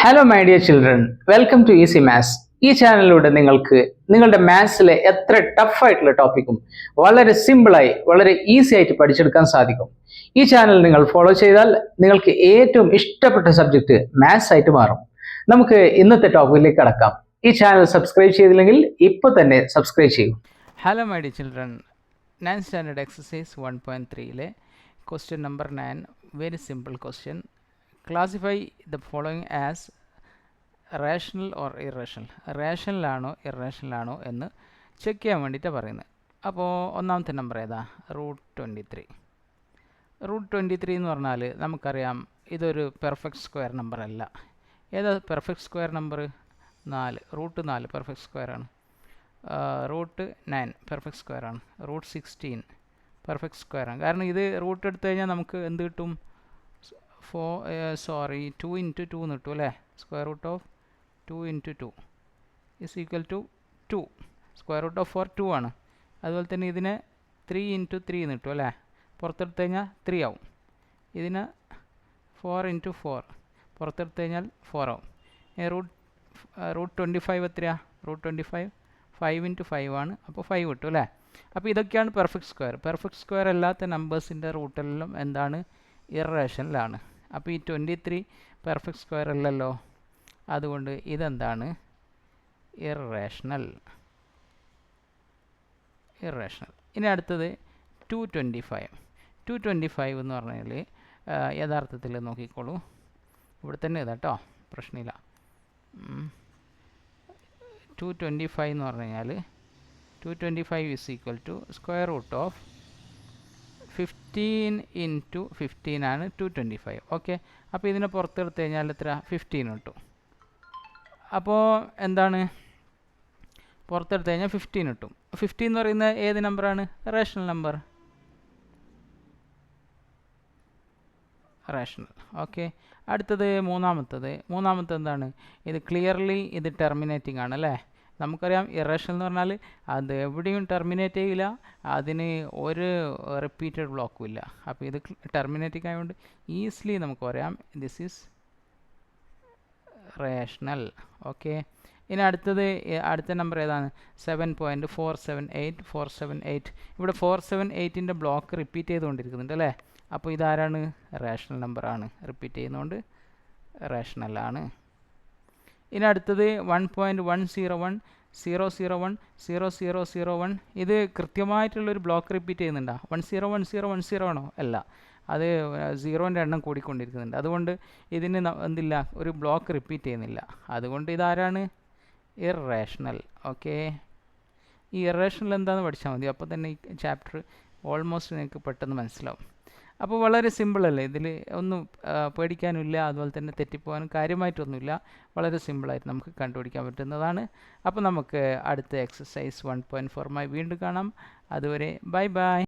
Hello my dear children, welcome to easy maths. ഈ ചാനലിലൂടെ നിങ്ങൾക്ക് നിങ്ങളുടെ മാത്സിലെ എത്ര ടഫായിട്ടുള്ള ടോപ്പിക്കും വളരെ സിമ്പിളായി വളരെ ഈസി ആയിട്ട് പഠിച്ചെടുക്കാൻ സാധിക്കും. ഈ ചാനൽ നിങ്ങൾ ഫോളോ ചെയ്താൽ നിങ്ങൾക്ക് ഏറ്റവും ഇഷ്ടപ്പെട്ട സബ്ജക്റ്റ് മാത്സ് ആയിട്ട് മാറും. നമുക്ക് ഇന്നത്തെ ടോപ്പിക്കിലേക്ക് കടക്കാം. ഈ ചാനൽ സബ്സ്ക്രൈബ് ചെയ്തില്ലെങ്കിൽ ഇപ്പോൾ തന്നെ സബ്സ്ക്രൈബ് ചെയ്യൂ. Hello my dear children, 9th standard exercise 1.3 question number 9, very simple question. Classify the following as rational or irrational. റേഷണലാണോ ഇറേഷണലാണോ എന്ന് ചെക്ക് ചെയ്യാൻ വേണ്ടിയിട്ടാണ് പറയുന്നത്. അപ്പോൾ ഒന്നാമത്തെ നമ്പർ ഏതാ? √23. √23 എന്ന് പറഞ്ഞാൽ നമുക്കറിയാം ഇതൊരു പെർഫെക്റ്റ് സ്ക്വയർ നമ്പർ അല്ല. ഏതാ perfect square number? 4. √4 perfect square ആണ്. √9 പെർഫെക്റ്റ് സ്ക്വയർ ആണ്. √16 പെർഫെക്റ്റ് സ്ക്വയർ ആണ്. കാരണം ഇത് റൂട്ട് എടുത്തു കഴിഞ്ഞാൽ നമുക്ക് എന്ത് കിട്ടും? 2 × 2 എന്ന് കിട്ടും അല്ലേ? Square root of 2 × 2 is equal to 2. Square root of 4 2 ആണ്. അതുപോലെ തന്നെ ഇതിനെ 3 × 3 എന്ന് കിട്ടും അല്ലേ? പുറത്തെടുത്ത് കഴിഞ്ഞാൽ 3 ആവും. ഇതിന് 4 × 4 പുറത്തെടുത്ത് കഴിഞ്ഞാൽ 4 ആവും. √25 എത്രയാ? √25 5 × 5 ആണ്. അപ്പോൾ 5 കിട്ടും അല്ലേ? അപ്പോൾ ഇതൊക്കെയാണ് പെർഫെക്റ്റ് സ്ക്വയർ. പെർഫെക്റ്റ് സ്ക്വയർ അല്ലാത്ത നമ്പേഴ്സിൻ്റെ റൂട്ടെല്ലാം എന്താണ്? ഇറേഷണലാണ്. അപ്പോൾ ഈ 23 പെർഫെക്റ്റ് സ്ക്വയർ അല്ലല്ലോ, അതുകൊണ്ട് ഇതെന്താണ്? ഇറേഷണൽ. ഇനി അടുത്തത് 225 എന്ന് പറഞ്ഞാൽ യഥാർത്ഥത്തിൽ നോക്കിക്കോളൂ, ഇവിടെ തന്നെ ഇതാട്ടോ, പ്രശ്നമില്ല. 225 എന്ന് പറഞ്ഞു കഴിഞ്ഞാൽ 225 is equal to square root of 15 × 15 ആണ് 225. ഓക്കെ, അപ്പോൾ ഇതിനെ പുറത്തെടുത്ത് കഴിഞ്ഞാൽ എത്ര? 15 കിട്ടും. അപ്പോൾ എന്താണ്? പുറത്തെടുത്ത് കഴിഞ്ഞാൽ 15 കിട്ടും. 15 എന്ന് പറയുന്നത് ഏത് നമ്പറാണ്? Rational number. റേഷണൽ. ഓക്കെ, അടുത്തത് മൂന്നാമത്തത് എന്താണ്? ഇത് ക്ലിയർലി ഇത് ടെർമിനേറ്റിംഗ് ആണ് അല്ലേ? നമുക്കറിയാം ഇറേഷണൽ എന്ന് പറഞ്ഞാൽ അത് എവിടെയും ടെർമിനേറ്റ് ചെയ്യില്ല, അതിന് ഒരു റിപ്പീറ്റഡ് ബ്ലോക്കും ഇല്ല. അപ്പോൾ ഇത് ടെർമിനേറ്റിംഗ് ആയതുകൊണ്ട് ഈസിലി നമുക്ക് പറയാം ദിസ് ഈസ് റേഷണൽ. ഓക്കെ, ഇനി അടുത്ത നമ്പർ ഏതാണ്? 7.478. ഇവിടെ 478ൻ്റെ ബ്ലോക്ക് റിപ്പീറ്റ് ചെയ്തുകൊണ്ടിരിക്കുന്നുണ്ട് അല്ലേ? അപ്പോൾ ഇതാരാണ്? റേഷണൽ നമ്പറാണ്. റിപ്പീറ്റ് ചെയ്യുന്നതുകൊണ്ട് റേഷണലാണ്. ഇനി അടുത്തത് 1.10100100001. ഇത് കൃത്യമായിട്ടുള്ളൊരു ബ്ലോക്ക് റിപ്പീറ്റ് ചെയ്യുന്നുണ്ടോ? 101010 ആണോ? അല്ല, അത് 0ൻ്റെ എണ്ണം കൂടിക്കൊണ്ടിരിക്കുന്നുണ്ട്. അതുകൊണ്ട് ഇതിന് എന്തില്ല? ഒരു ബ്ലോക്ക് റിപ്പീറ്റ് ചെയ്യുന്നില്ല. അതുകൊണ്ട് ഇതാരാണ്? ഇറേഷണൽ. ഓക്കെ, ഈ ഇറേഷണൽ എന്താണെന്ന് പഠിച്ചാൽ മതി. അപ്പോൾ തന്നെ ഈ ചാപ്റ്റർ ഓൾമോസ്റ്റ് നിങ്ങൾക്ക് പെട്ടെന്ന് മനസ്സിലാവും. അപ്പോൾ വളരെ സിമ്പിളല്ലേ? ഇതിൽ ഒന്നും പേടിക്കാനുമില്ല, അതുപോലെ തന്നെ തെറ്റിപ്പോകാനും കാര്യമായിട്ടൊന്നുമില്ല. വളരെ സിമ്പിളായിട്ട് നമുക്ക് കണ്ടുപിടിക്കാൻ പറ്റുന്നതാണ്. അപ്പോൾ നമുക്ക് അടുത്ത എക്സസൈസ് 1.4 വീണ്ടും കാണാം. അതുവരെ ബൈ ബൈ.